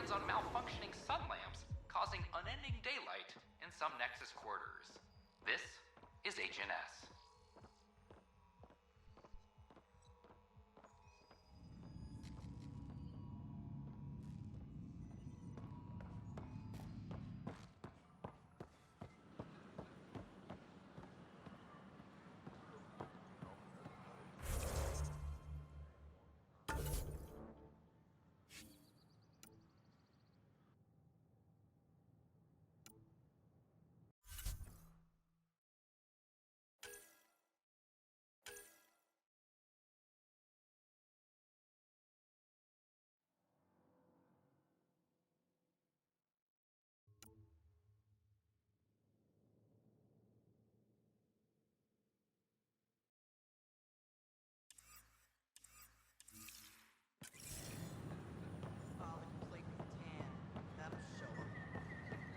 lands on malfunctioning sun lamps, causing unending daylight in some Nexus quarters. This is HNS.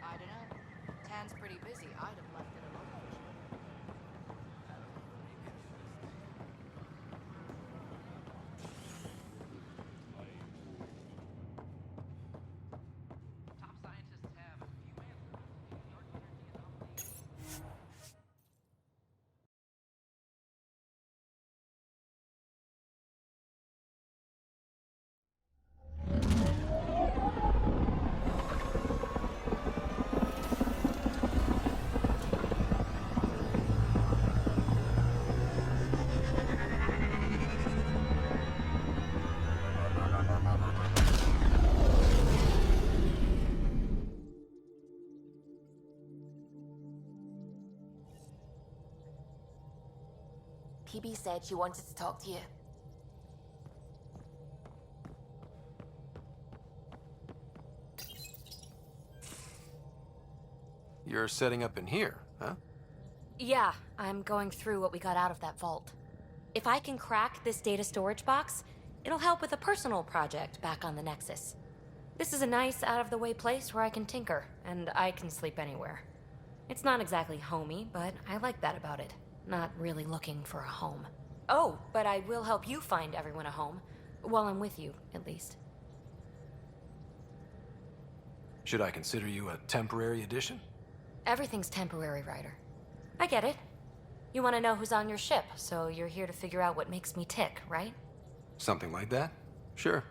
I don't know. Tan's pretty busy. I'd have left it alone. Top scientists have a few answers to the dark energy anomaly. PB said she wanted to talk to you. You're setting up in here, huh? Yeah, I'm going through what we got out of that vault. If I can crack this data storage box, it'll help with a personal project back on the Nexus. This is a nice, out-of-the-way place where I can tinker, and I can sleep anywhere. It's not exactly homey, but I like that about it. Not really looking for a home. Oh, but I will help you find everyone a home. While I'm with you, at least. Should I consider you a temporary addition? Everything's temporary, Ryder. I get it. You want to know who's on your ship, so you're here to figure out what makes me tick, right? Something like that? Sure.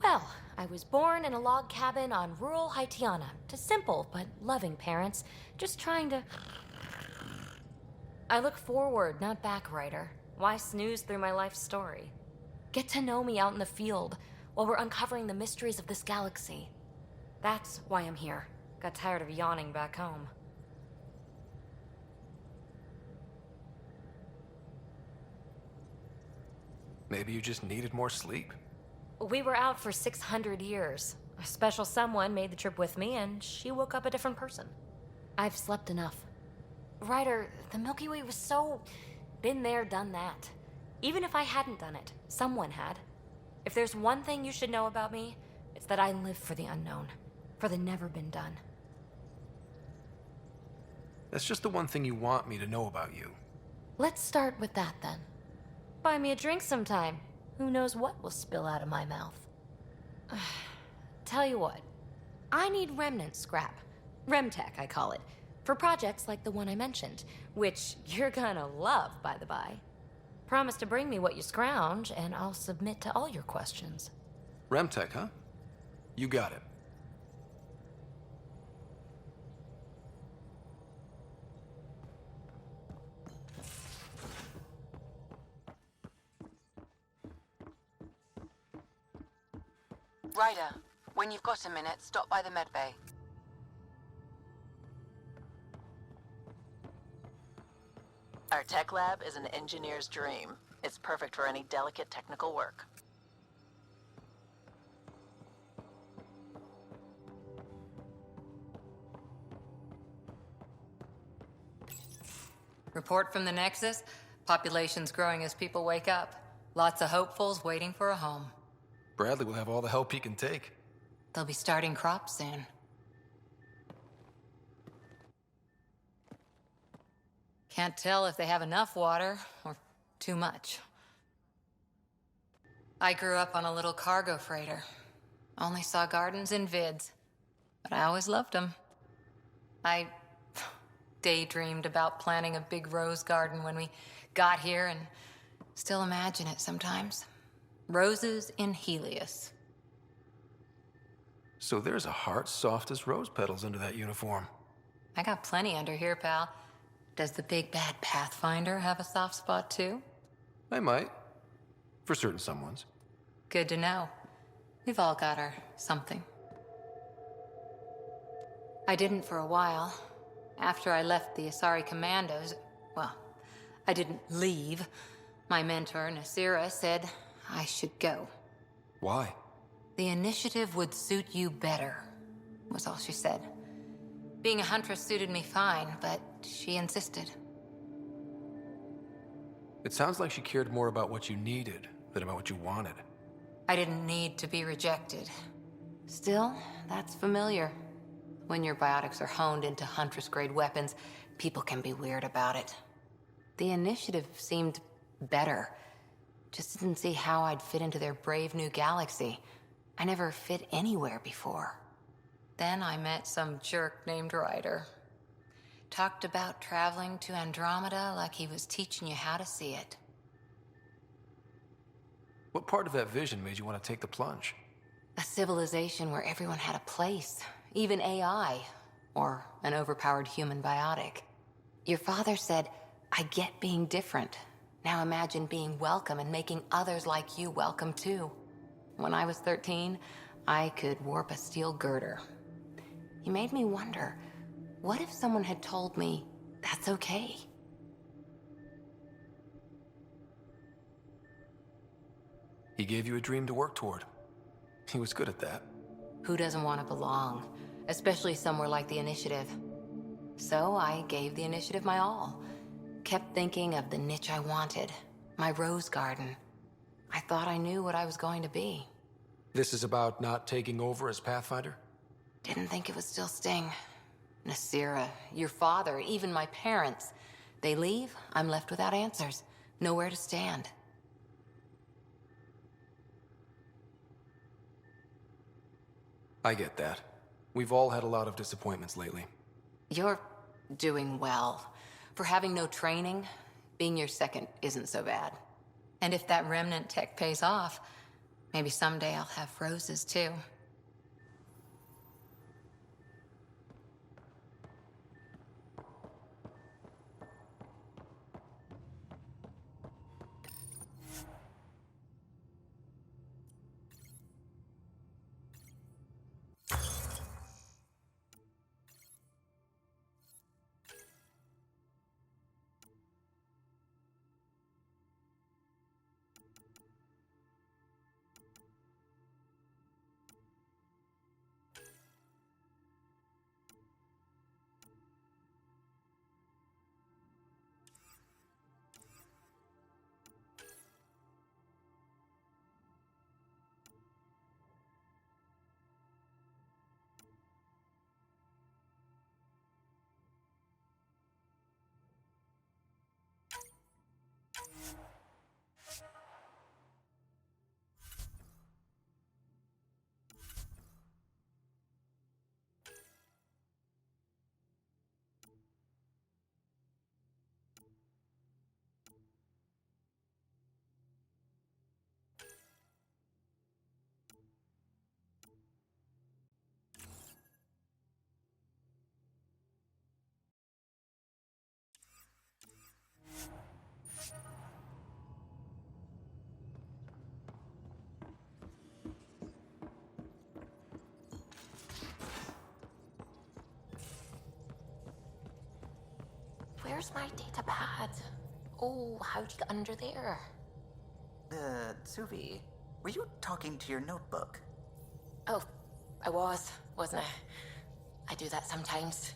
Well, I was born in a log cabin on rural Haitiana to simple but loving parents, just trying to... I look forward, not back, Ryder. Why snooze through my life story? Get to know me out in the field while we're uncovering the mysteries of this galaxy. That's why I'm here. Got tired of yawning back home. Maybe you just needed more sleep. We were out for 600 years. A special someone made the trip with me, and she woke up a different person. I've slept enough. Ryder, the Milky Way was so... been there, done that. Even if I hadn't done it, someone had. If there's one thing you should know about me, it's that I live for the unknown. For the never been done. That's just the one thing you want me to know about you. Let's start with that, then. Buy me a drink sometime. Who knows what will spill out of my mouth. Tell you what. I need remnant scrap. Remtech, I call it. For projects like the one I mentioned. Which you're gonna love, by the by. Promise to bring me what you scrounge, and I'll submit to all your questions. Remtech, huh? You got it. Ryder, when you've got a minute, stop by the medbay. Our tech lab is an engineer's dream. It's perfect for any delicate technical work. Report from the Nexus. Population's growing as people wake up. Lots of hopefuls waiting for a home. Bradley will have all the help he can take. They'll be starting crops soon. Can't tell if they have enough water or too much. I grew up on a little cargo freighter. Only saw gardens in vids, but I always loved them. I daydreamed about planting a big rose garden when we got here and still imagine it sometimes. Roses in Helios. So there's a heart soft as rose petals under that uniform. I got plenty under here, pal. Does the big bad Pathfinder have a soft spot too? I might. For certain someones. Good to know. We've all got our something. I didn't for a while. After I left the Asari Commandos, well, I didn't leave. My mentor, Nasira, said I should go. Why? The initiative would suit you better, was all she said. Being a huntress suited me fine, but she insisted. It sounds like she cared more about what you needed than about what you wanted. I didn't need to be rejected. Still, that's familiar. When your biotics are honed into Huntress-grade weapons, people can be weird about it. The initiative seemed better. Just didn't see how I'd fit into their brave new galaxy. I never fit anywhere before. Then I met some jerk named Ryder. Talked about traveling to Andromeda like he was teaching you how to see it. What part of that vision made you want to take the plunge? A civilization where everyone had a place, even AI, or an overpowered human biotic. Your father said, I get being different. Now imagine being welcome and making others like you welcome too. When I was 13, I could warp a steel girder. He made me wonder, what if someone had told me that's okay? He gave you a dream to work toward. He was good at that. Who doesn't want to belong? Especially somewhere like the Initiative. So I gave the Initiative my all. Kept thinking of the niche I wanted. My rose garden. I thought I knew what I was going to be. This is about not taking over as Pathfinder? Didn't think it would still sting. Nasira, your father, even my parents. They leave, I'm left without answers. Nowhere to stand. I get that. We've all had a lot of disappointments lately. You're doing well. For having no training, being your second isn't so bad. And if that remnant tech pays off, maybe someday I'll have roses too. Where's my data pad? Oh, how'd you get under there? Suvi, were you talking to your notebook? Oh, I wasn't I? I do that sometimes.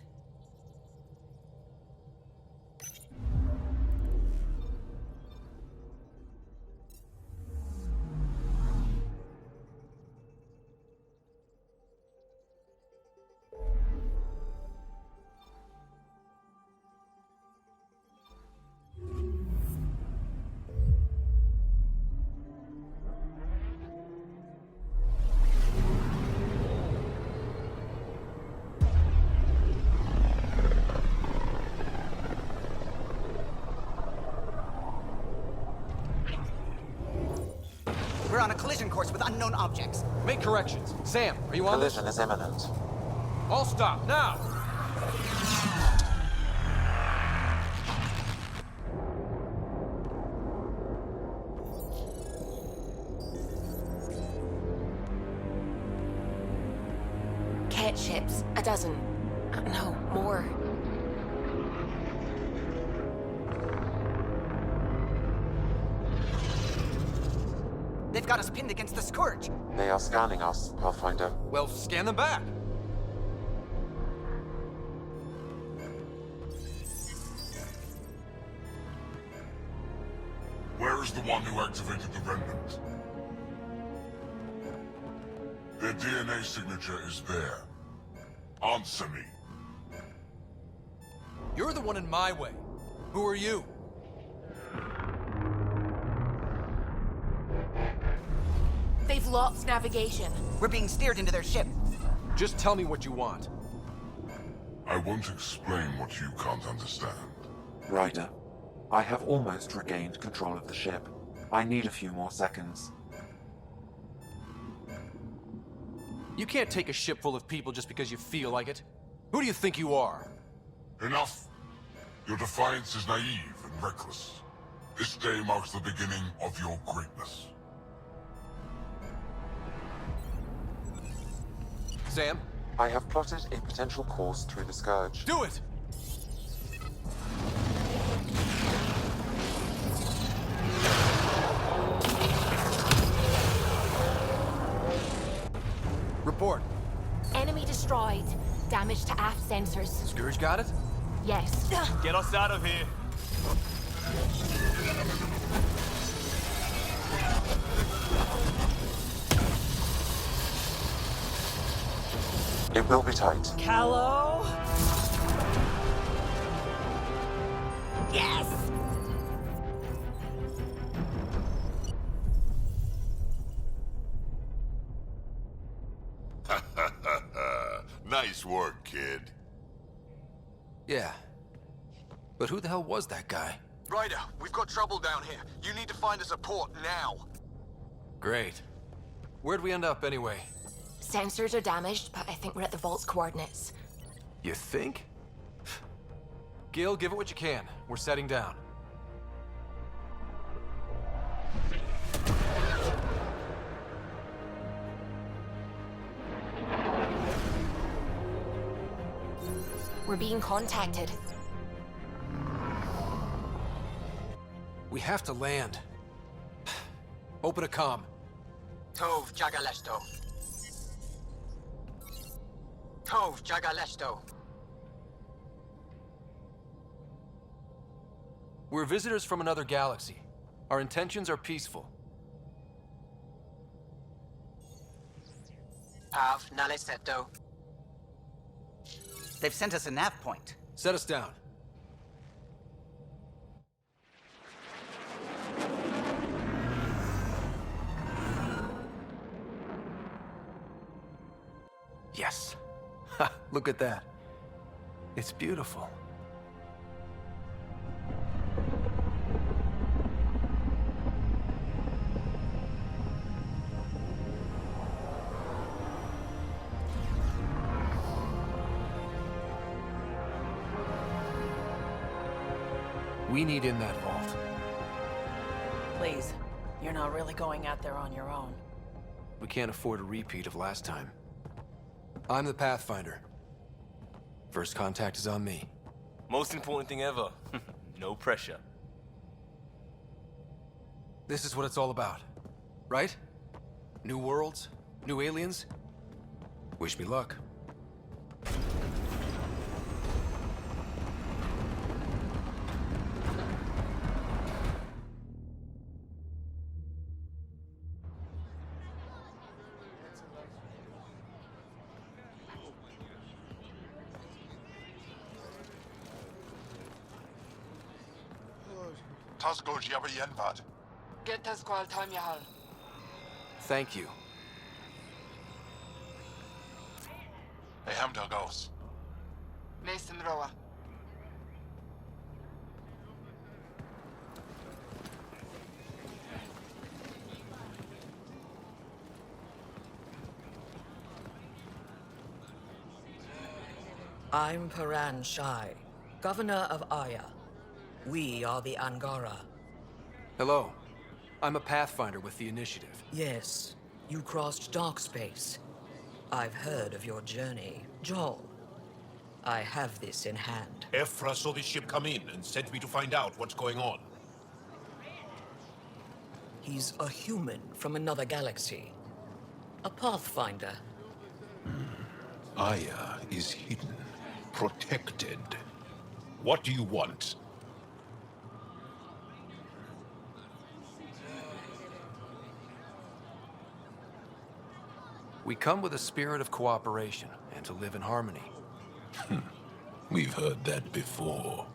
on a collision course with unknown objects. Make corrections. Sam, are you on this? Collision is imminent. All stop, now! Cat ships. A dozen. No, more. They've got us pinned against the Scourge. They are scanning us, Pathfinder. Well, scan them back. Where is the one who activated the remnant? Their DNA signature is there. Answer me. You're the one in my way. Who are you? They've lost navigation. We're being steered into their ship. Just tell me what you want. I won't explain what you can't understand. Ryder, I have almost regained control of the ship. I need a few more seconds. You can't take a ship full of people just because you feel like it. Who do you think you are? Enough! Your defiance is naive and reckless. This day marks the beginning of your greatness. Sam? I have plotted a potential course through the Scourge. Do it! Report. Enemy destroyed. Damage to aft sensors. Scourge got it? Yes. Get us out of here. It will be tight. Callow? Yes! Nice work, kid. Yeah. But who the hell was that guy? Ryder, we've got trouble down here. You need to find us a port now. Great. Where'd we end up anyway? Sensors are damaged, but I think we're at the vault's coordinates. You think? Gil, give it what you can. We're setting down. We're being contacted. We have to land. Open a comm. Tov Jagalesto. Tov Jagalesto. We're visitors from another galaxy. Our intentions are peaceful. Av Naleseto. They've sent us a nav point. Set us down. Yes. Ha, look at that. It's beautiful. We need in that vault. Please, you're not really going out there on your own. We can't afford a repeat of last time. I'm the Pathfinder. First contact is on me. Most important thing ever. No pressure. This is what it's all about, right? New worlds, new aliens. Wish me luck. Thank you. I'm Paran Shai, Governor of Aya. We are the Angara. Hello. I'm a Pathfinder with the Initiative. Yes, you crossed dark space. I've heard of your journey, Joel. I have this in hand. Ephra saw this ship come in and sent me to find out what's going on. He's a human from another galaxy. A Pathfinder. Aya is hidden, protected. What do you want? We come with a spirit of cooperation and to live in harmony. We've heard that before.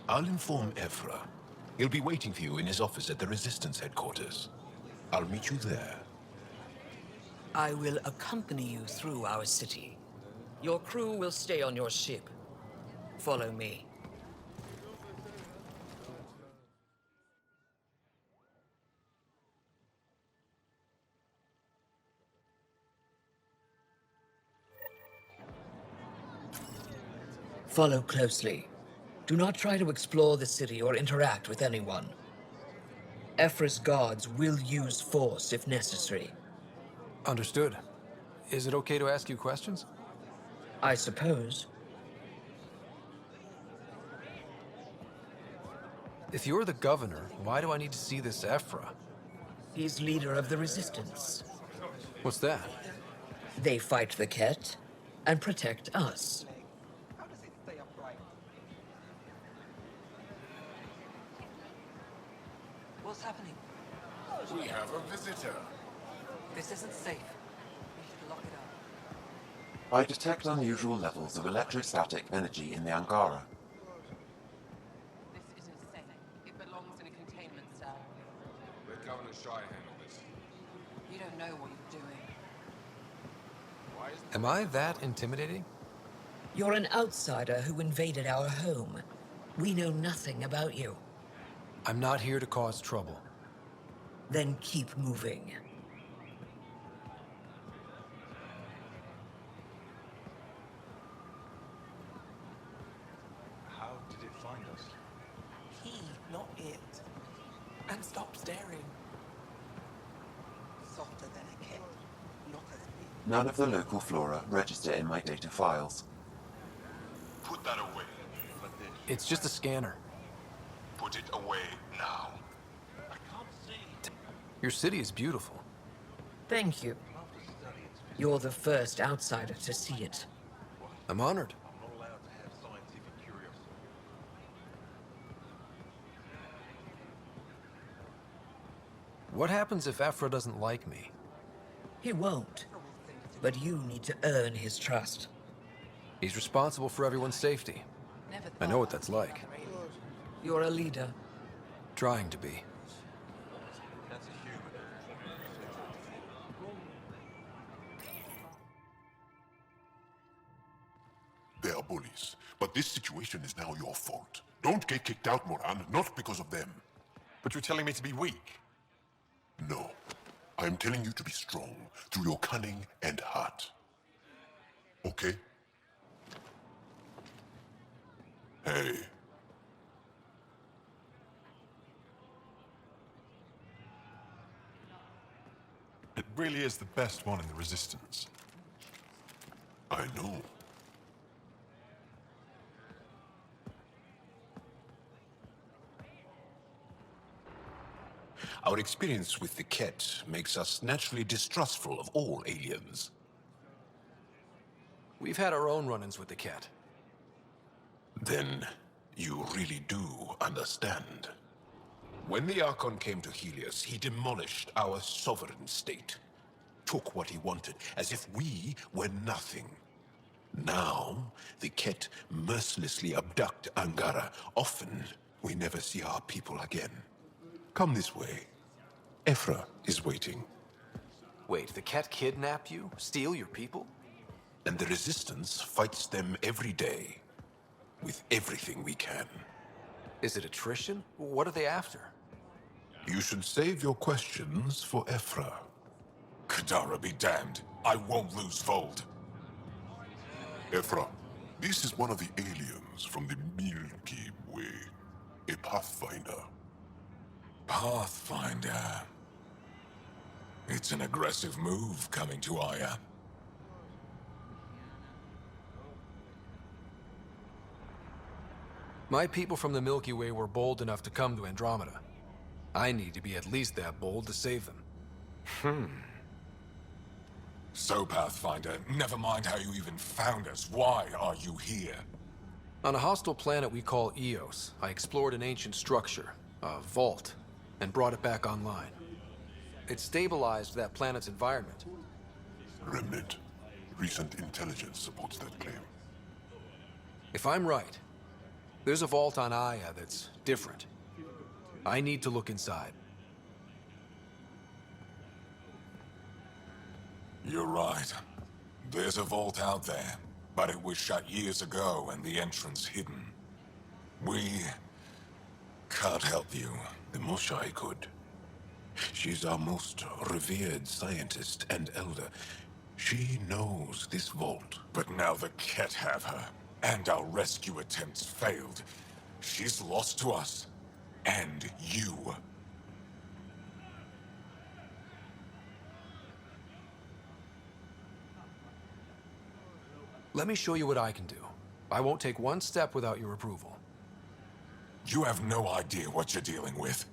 I'll inform Ephra. He'll be waiting for you in his office at the Resistance headquarters. I'll meet you there. I will accompany you through our city. Your crew will stay on your ship. Follow me. Follow closely. Do not try to explore the city or interact with anyone. Ephra's guards will use force if necessary. Understood. Is it okay to ask you questions? I suppose. If you're the governor, why do I need to see this Ephra? He's leader of the Resistance. What's that? They fight the Ket and protect us. What's happening? We have a visitor. This isn't safe. We should lock it up. I detect unusual levels of electrostatic energy in the Angara. This isn't safe. It belongs in a containment cell. Let Governor Shai handle this. You don't know what you're doing. Am I that intimidating? You're an outsider who invaded our home. We know nothing about you. I'm not here to cause trouble. Then keep moving. How did it find us? He, not it. And stop staring. Softer than a kid. Not as big. None of the local flora register in my data files. Put that away. It's just a scanner. Put it away now. Your city is beautiful. Thank you. You're the first outsider to see it. I'm honored. What happens if Ephra doesn't like me? He won't. But you need to earn his trust. He's responsible for everyone's safety. I know what that's like. You're a leader. Trying to be. They are bullies, but this situation is now your fault. Don't get kicked out, Moran, not because of them. But you're telling me to be weak? No. I am telling you to be strong through your cunning and heart. Okay? Hey. It really is the best one in the Resistance. I know. Our experience with the Ket makes us naturally distrustful of all aliens. We've had our own run-ins with the cat. Then you really do understand. When the Archon came to Helios, he demolished our sovereign state. Took what he wanted, as if we were nothing. Now, the Ket mercilessly abduct Angara. Often, we never see our people again. Come this way. Ephra is waiting. Wait, the cat kidnapped you? Steal your people? And the Resistance fights them every day. With everything we can. Is it attrition? What are they after? You should save your questions for Ephra. Kadara be damned. I won't lose Fold. Ephra, this is one of the aliens from the Milky Way. A Pathfinder. Pathfinder. It's an aggressive move coming to Aya. My people from the Milky Way were bold enough to come to Andromeda. I need to be at least that bold to save them. So, Pathfinder, never mind how you even found us. Why are you here? On a hostile planet we call Eos, I explored an ancient structure, a vault, and brought it back online. It stabilized that planet's environment. Remnant. Recent intelligence supports that claim. If I'm right, there's a vault on Aya that's different. I need to look inside. You're right. There's a vault out there, but it was shut years ago and the entrance hidden. We can't help you. The Moshai could. She's our most revered scientist and elder. She knows this vault. But now the Ket have her, and our rescue attempts failed. She's lost to us, and you. Let me show you what I can do. I won't take one step without your approval. You have no idea what you're dealing with.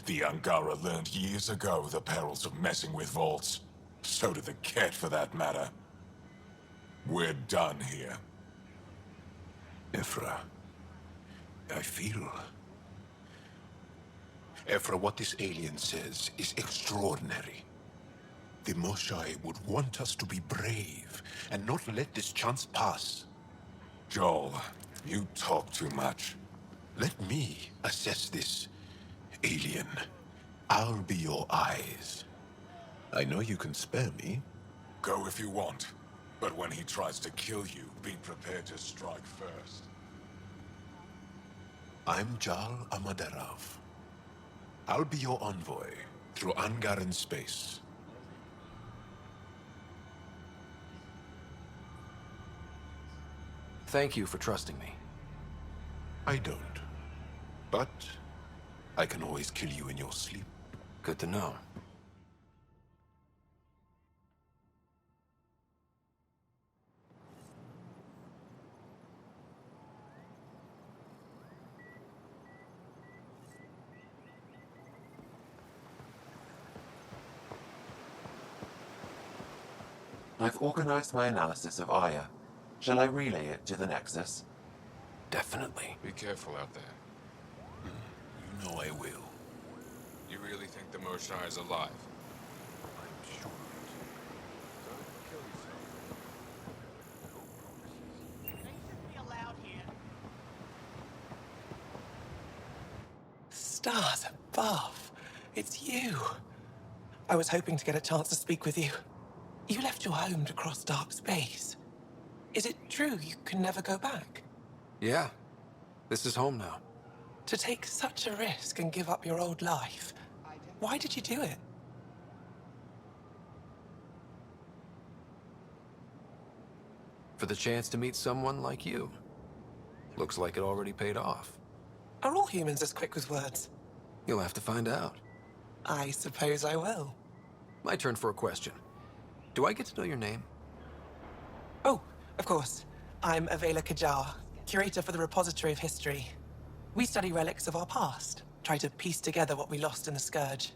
The Angara learned years ago the perils of messing with vaults. So did the Ket, for that matter. We're done here. Ephra, I feel... Ephra, what this alien says is extraordinary. The Moshai would want us to be brave and not let this chance pass. Joel, you talk too much. Let me assess this, alien. I'll be your eyes. I know you can spare me. Go if you want. But when he tries to kill you, be prepared to strike first. I'm Jal Amaderov. I'll be your envoy through Angaran space. Thank you for trusting me. I don't. But I can always kill you in your sleep. Good to know. I've organized my analysis of Aya. Shall I relay it to the Nexus? Definitely. Be careful out there. You know I will. You really think the Moshai is alive? I'm sure. Don't kill yourself. They shouldn't be allowed here. Stars above. It's you. I was hoping to get a chance to speak with you. You left your home to cross dark space. Is it true you can never go back? Yeah. This is home now. To take such a risk and give up your old life, why did you do it? For the chance to meet someone like you. Looks like it already paid off. Are all humans as quick with words? You'll have to find out. I suppose I will. My turn for a question. Do I get to know your name? Oh, of course. I'm Avela Kajar, curator for the Repository of History. We study relics of our past, try to piece together what we lost in the Scourge.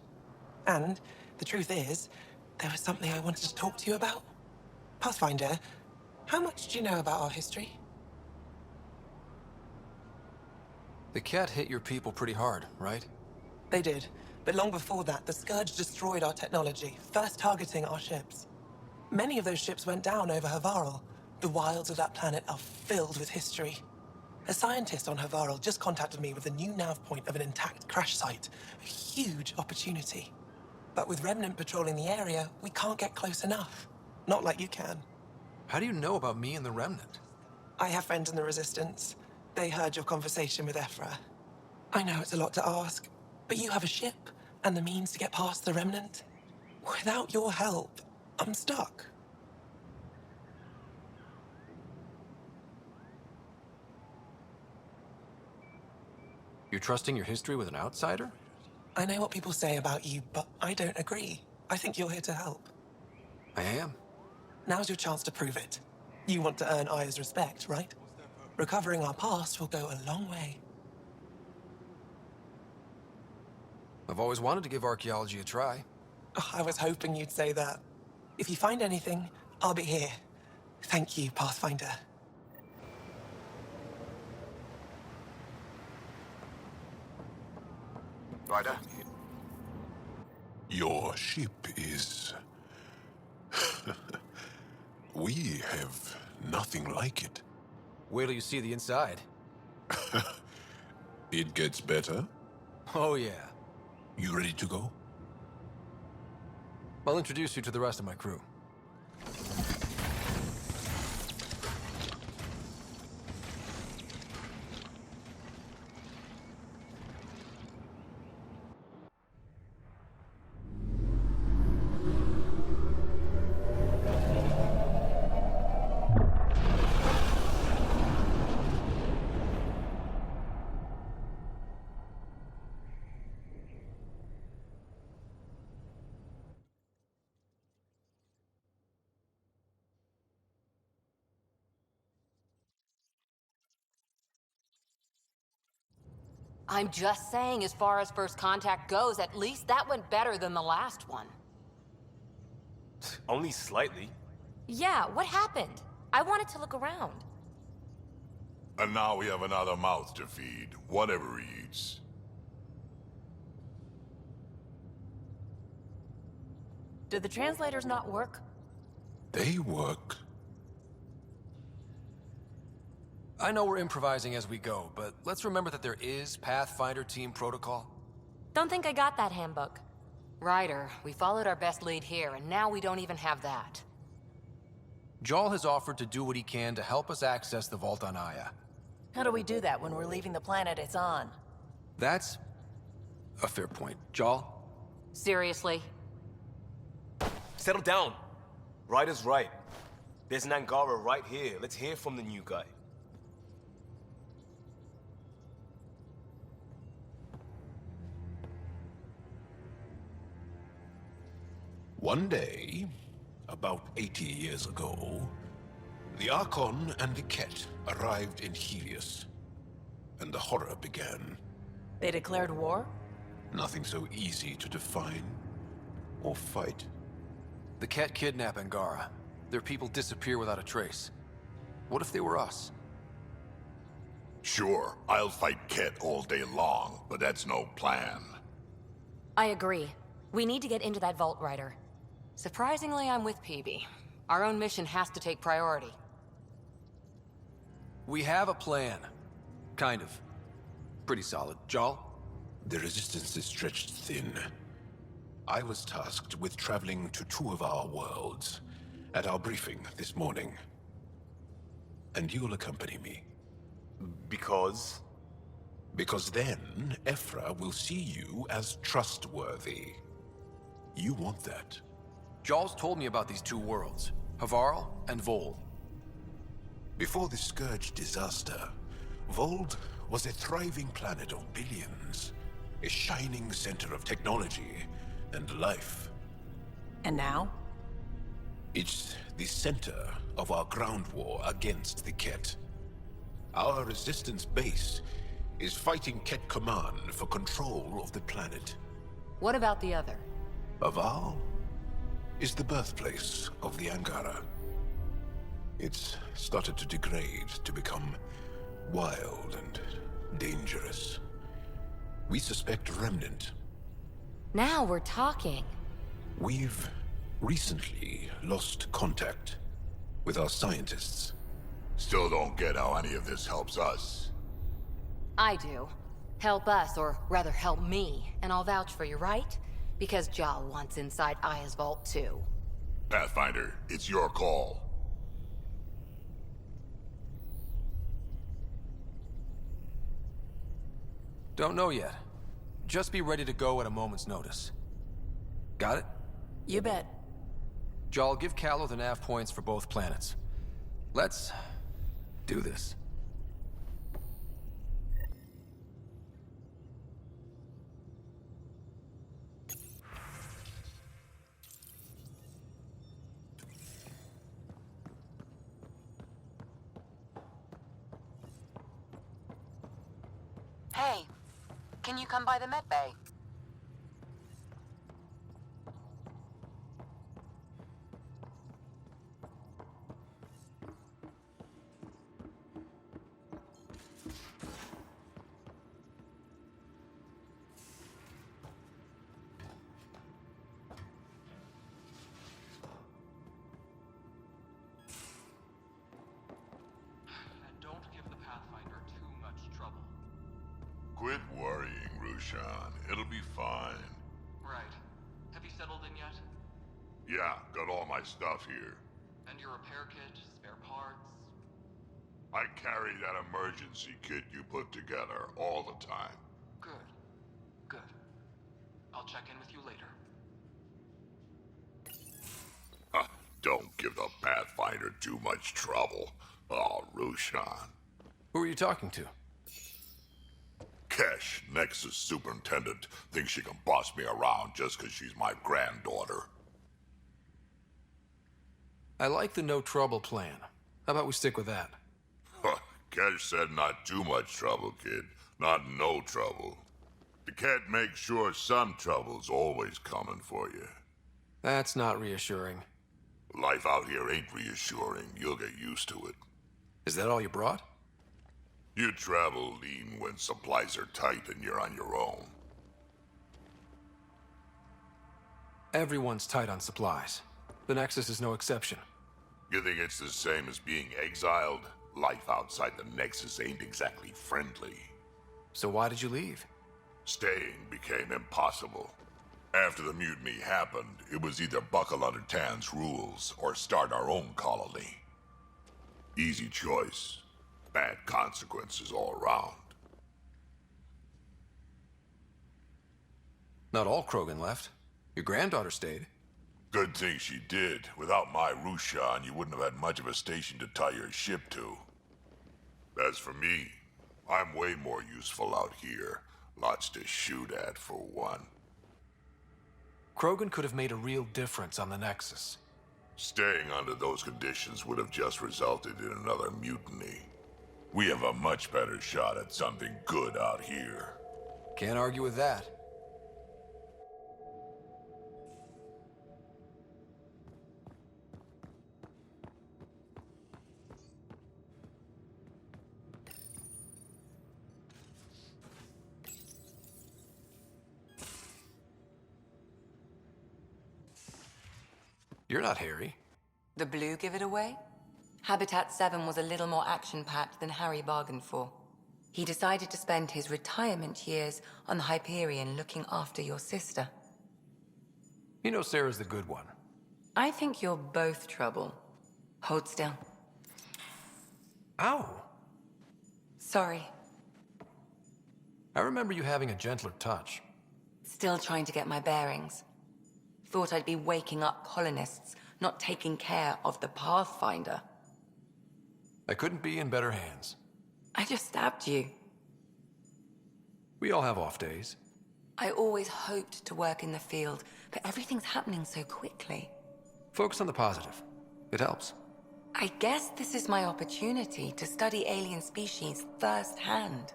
And the truth is, there was something I wanted to talk to you about. Pathfinder, how much do you know about our history? The Ket hit your people pretty hard, right? They did, but long before that, the Scourge destroyed our technology, first targeting our ships. Many of those ships went down over Havarl. The wilds of that planet are filled with history. A scientist on Havarl just contacted me with a new nav point of an intact crash site. A huge opportunity. But with Remnant patrolling the area, we can't get close enough. Not like you can. How do you know about me and the Remnant? I have friends in the Resistance. They heard your conversation with Ephra. I know it's a lot to ask, but you have a ship and the means to get past the Remnant. Without your help, I'm stuck. You're trusting your history with an outsider? I know what people say about you, but I don't agree. I think you're here to help. I am. Now's your chance to prove it. You want to earn Aya's respect, right? Recovering our past will go a long way. I've always wanted to give archaeology a try. Oh, I was hoping you'd say that. If you find anything, I'll be here. Thank you, Pathfinder. Ryder? Your ship is... We have nothing like it. Wait till you see the inside. It gets better? Oh, yeah. You ready to go? I'll introduce you to the rest of my crew. I'm just saying, as far as first contact goes, at least that went better than the last one. Only slightly. Yeah, what happened? I wanted to look around. And now we have another mouth to feed, whatever he eats. Did the translators not work? They work. I know we're improvising as we go, but let's remember that there is Pathfinder team protocol. Don't think I got that handbook. Ryder, we followed our best lead here, and now we don't even have that. Jarl has offered to do what he can to help us access the vault on Aya. How do we do that when we're leaving the planet it's on? That's a fair point. Jarl? Seriously? Settle down. Ryder's right. There's an Angara right here. Let's hear from the new guy. One day, about 80 years ago, the Archon and the Ket arrived in Helios, and the horror began. They declared war? Nothing so easy to define or fight. The Ket kidnap Angara. Their people disappear without a trace. What if they were us? Sure, I'll fight Ket all day long, but that's no plan. I agree. We need to get into that vault, Ryder. Surprisingly, I'm with PB. Our own mission has to take priority. We have a plan. Kind of. Pretty solid. Jarl? The resistance is stretched thin. I was tasked with traveling to two of our worlds at our briefing this morning. And you'll accompany me. Because? Because then, Ephra will see you as trustworthy. You want that. Jarl's told me about these two worlds, Havarl and Vol. Before the Scourge disaster, Vold was a thriving planet of billions, a shining center of technology and life. And now? It's the center of our ground war against the Ket. Our resistance base is fighting Ket Command for control of the planet. What about the other? Havarl is the birthplace of the Angara. It's started to degrade, to become wild and dangerous. We suspect Remnant. Now we're talking. We've recently lost contact with our scientists. Still don't get how any of this helps us. I do. Help us, or rather help me, and I'll vouch for you, right? Because Jal wants inside Aya's vault too. Pathfinder, it's your call. Don't know yet. Just be ready to go at a moment's notice. Got it? You bet. Jarl, give Callow the nav points for both planets. Let's do this. Hey, can you come by the med bay? And don't give the Pathfinder too much trouble. Quit worrying, Rushan. It'll be fine. Right. Have you settled in yet? Yeah, got all my stuff here. And your repair kit, spare parts? I carry that emergency kit you put together all the time. Good. Good. I'll check in with you later. Don't give the Pathfinder too much trouble. Oh, Rushan. Who are you talking to? Kesh, Nexus Superintendent, thinks she can boss me around just because she's my granddaughter. I like the no trouble plan. How about we stick with that? Kesh said not too much trouble, kid. Not no trouble. The cat makes sure some trouble's always coming for you. That's not reassuring. Life out here ain't reassuring. You'll get used to it. Is that all you brought? You travel lean when supplies are tight and you're on your own. Everyone's tight on supplies. The Nexus is no exception. You think it's the same as being exiled? Life outside the Nexus ain't exactly friendly. So why did you leave? Staying became impossible. After the mutiny happened, it was either buckle under Tan's rules or start our own colony. Easy choice. Bad consequences all around. Not all Krogan left. Your granddaughter stayed. Good thing she did. Without my Rushan, you wouldn't have had much of a station to tie your ship to. As for me, I'm way more useful out here. Lots to shoot at, for one. Krogan could have made a real difference on the Nexus. Staying under those conditions would have just resulted in another mutiny. We have a much better shot at something good out here. Can't argue with that. You're not Harry. The blue give it away? Habitat 7 was a little more action-packed than Harry bargained for. He decided to spend his retirement years on the Hyperion looking after your sister. You know Sarah's the good one. I think you're both trouble. Hold still. Ow! Sorry. I remember you having a gentler touch. Still trying to get my bearings. Thought I'd be waking up colonists, not taking care of the Pathfinder. I couldn't be in better hands. I just stabbed you. We all have off days. I always hoped to work in the field, but everything's happening so quickly. Focus on the positive. It helps. I guess this is my opportunity to study alien species firsthand.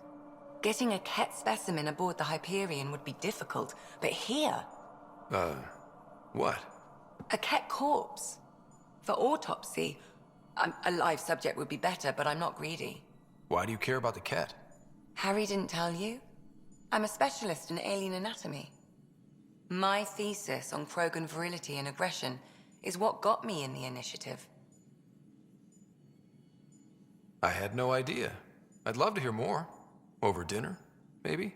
Getting a Ket specimen aboard the Hyperion would be difficult, but here... What? A Ket corpse. For autopsy, a live subject would be better, but I'm not greedy. Why do you care about the Ket? Harry didn't tell you? I'm a specialist in alien anatomy. My thesis on Krogan virility and aggression is what got me in the initiative. I had no idea. I'd love to hear more. Over dinner, maybe?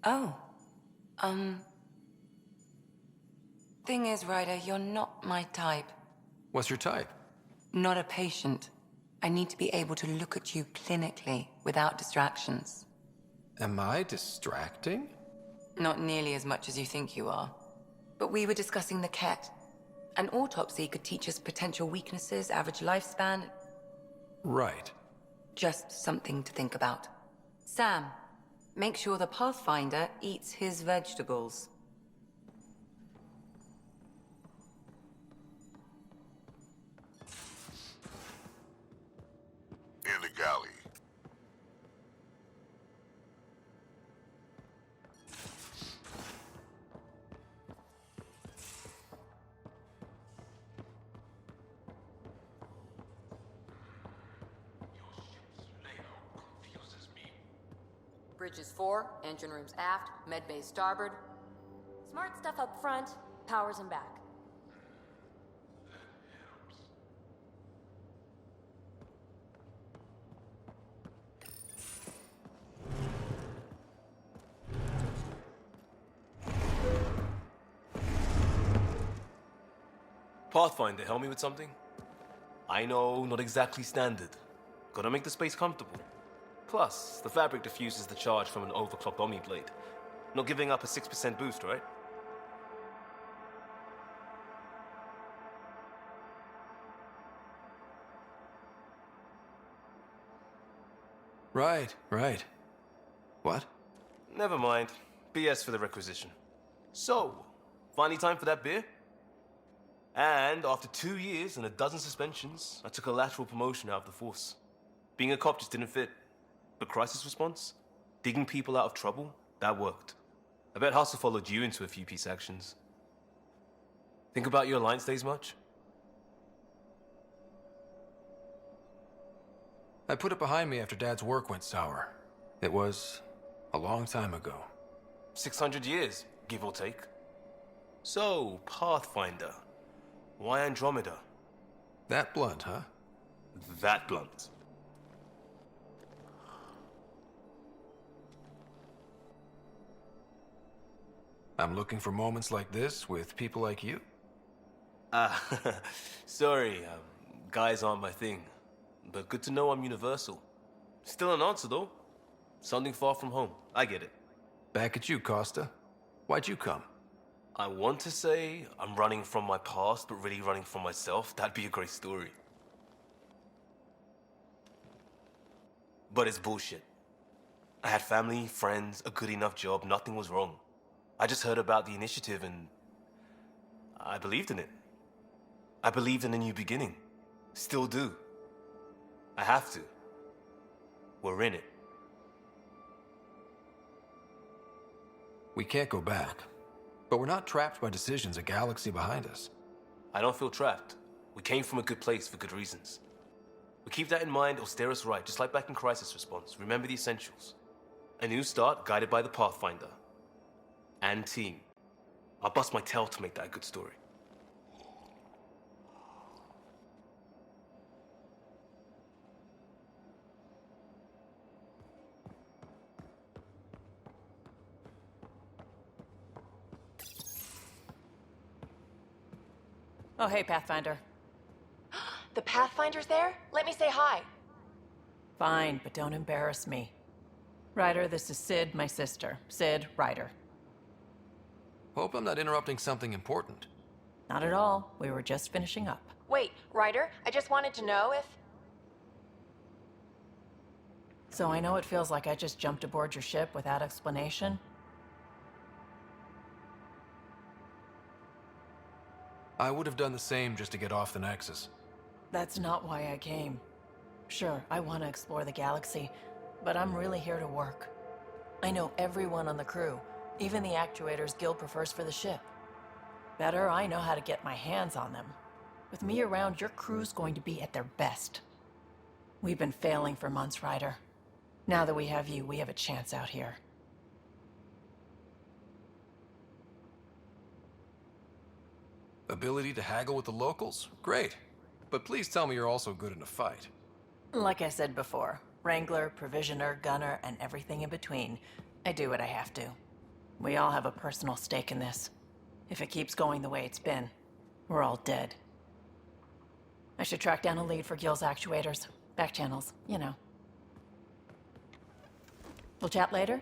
Oh. Thing is, Ryder, you're not my type. What's your type? Not a patient. I need to be able to look at you clinically, without distractions. Am I distracting? Not nearly as much as you think you are. But we were discussing the Ket. An autopsy could teach us potential weaknesses, average lifespan. Right. Just something to think about. Sam, make sure the Pathfinder eats his vegetables. In the galley. Bridges 4, engine rooms aft, med bay starboard. Smart stuff up front, powers in back. Pathfinder, help me with something? I know, not exactly standard. Gotta make the space comfortable. Plus, the fabric diffuses the charge from an overclocked Omni blade. Not giving up a 6% boost, right? Right. What? Never mind. BS for the requisition. So, finally time for that beer? And after 2 years and a dozen suspensions, I took a lateral promotion out of the force. Being a cop just didn't fit. But crisis response? Digging people out of trouble? That worked. I bet Hustle followed you into a few peace actions. Think about your Alliance days much? I put it behind me after Dad's work went sour. It was a long time ago. 600 years, give or take. So, Pathfinder. Why Andromeda? That blunt, huh? That blunt. I'm looking for moments like this with people like you. Sorry, guys aren't my thing. But good to know I'm universal. Still an answer, though. Something far from home. I get it. Back at you, Costa. Why'd you come? I want to say I'm running from my past, but really running from myself. That'd be a great story. But it's bullshit. I had family, friends, a good enough job, nothing was wrong. I just heard about the initiative and I believed in it. I believed in a new beginning. Still do. I have to. We're in it. We can't go back. But we're not trapped by decisions a galaxy behind us. I don't feel trapped. We came from a good place for good reasons. We keep that in mind or steer us right, just like back in Crisis Response. Remember the essentials. A new start guided by the Pathfinder. And team. I'll bust my tail to make that a good story. Oh, hey, Pathfinder. The Pathfinder's there? Let me say hi. Fine, but don't embarrass me. Ryder, this is Sid, my sister. Sid, Ryder. Hope I'm not interrupting something important. Not at all. We were just finishing up. Wait, Ryder, I just wanted to know if... So I know it feels like I just jumped aboard your ship without explanation. I would have done the same just to get off the Nexus. That's not why I came. Sure, I want to explore the galaxy, but I'm really here to work. I know everyone on the crew, even the actuators Gil prefers for the ship. Better, I know how to get my hands on them. With me around, your crew's going to be at their best. We've been failing for months, Ryder. Now that we have you, we have a chance out here. Ability to haggle with the locals? Great. But please tell me you're also good in a fight. Like I said before, Wrangler, Provisioner, Gunner, and everything in between. I do what I have to. We all have a personal stake in this. If it keeps going the way it's been, we're all dead. I should track down a lead for Gil's actuators. Back channels, you know. We'll chat later?